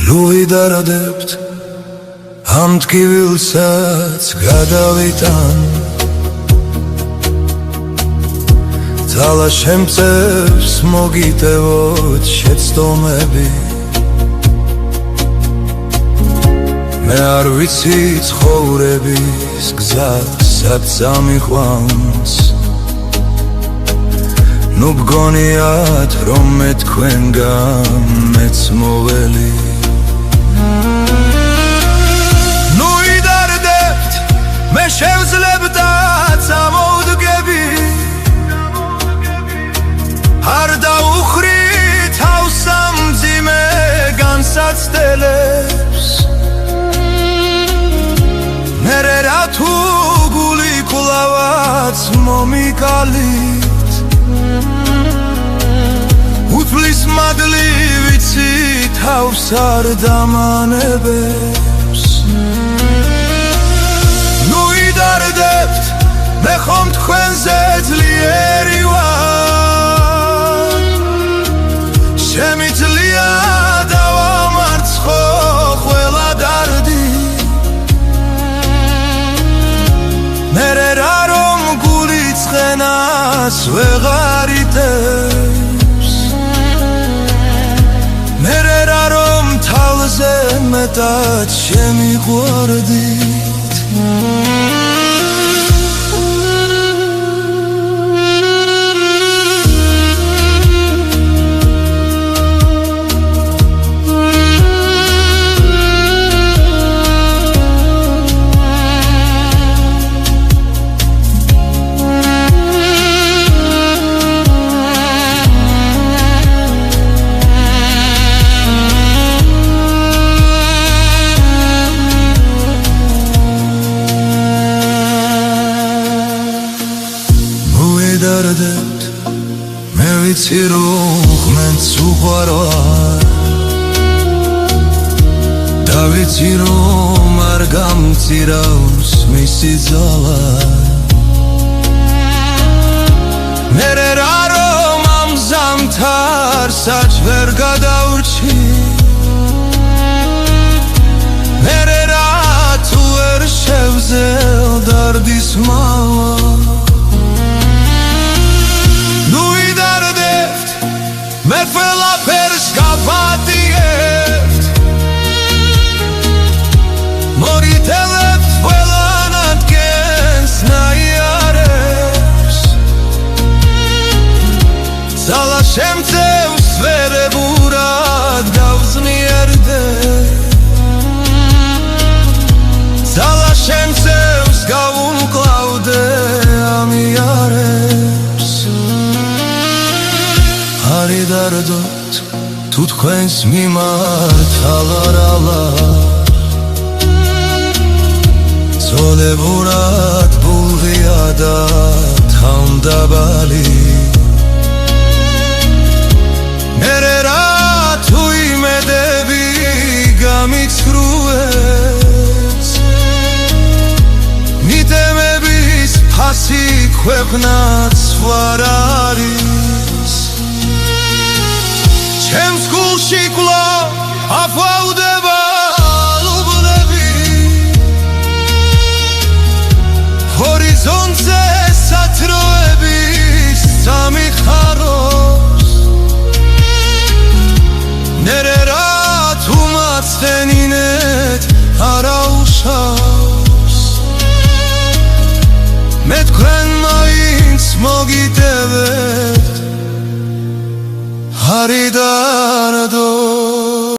ლუვიდარადებთ ამ ტკივილსაც გადავიტან ძალა შემწევს მოგიტევოთ შეცდომები მე არ ვიცი ცხოვრების გზას სად წამიყვანს ნუ ბგონიათ რომ მე თქვენგან მეც მოველი ნუ იდარდებთ მე შევძლებთ და წამოვდგები არ დაუხრი თავს ამ მძიმე განსაცდელებს მერე რა თუ გული კვლავაც მომიკალით უთვლის მადლი ვიცი თავს არ დამანებებს ნუ იდარდებთ მე ხომ თქვენზე ძლიერი ვარ შემიძლია დავამარცხო ყველა დარდი მერე რა რომ გული ცხენას ვეღარ იტევს მერე რა რომ თავზე მეტად შემიყვარდით მე ვიცი რომ ღმერთს უყვარვარ და ვიცი რომ არ გამწირავს მისი ძალა მერე რა რომ ამ ზამთარსაც ვერ გადავრჩი მერე რა თუ ვერ შევძელ დარდის მალა მე ყველაფერს გავატიებთ მორითელებთ ყველანად გენს ნაიარებს ძალა შემწევს ვერებურად გავზნიერდე ძალა შემწევს გავუმკლავდე ამიარებს არ იდარდოთ თუ თქვენს მიმართ აღარ ალარ ძოლებურად ბულღია და თავმდაბალი მერე რა თუ იმედები გამიცხრუებს მიტემების ფასი ქვეყნაც ვარ არის ჩემს გულში კვლავ აფაუდება ლუბლები ჰორიზონტზე სათროების სამიხაროს ნერე რა თუ მაცდენინეთ არაუშავს მე თქვენ მაინც მოგიტევებთ არ იდა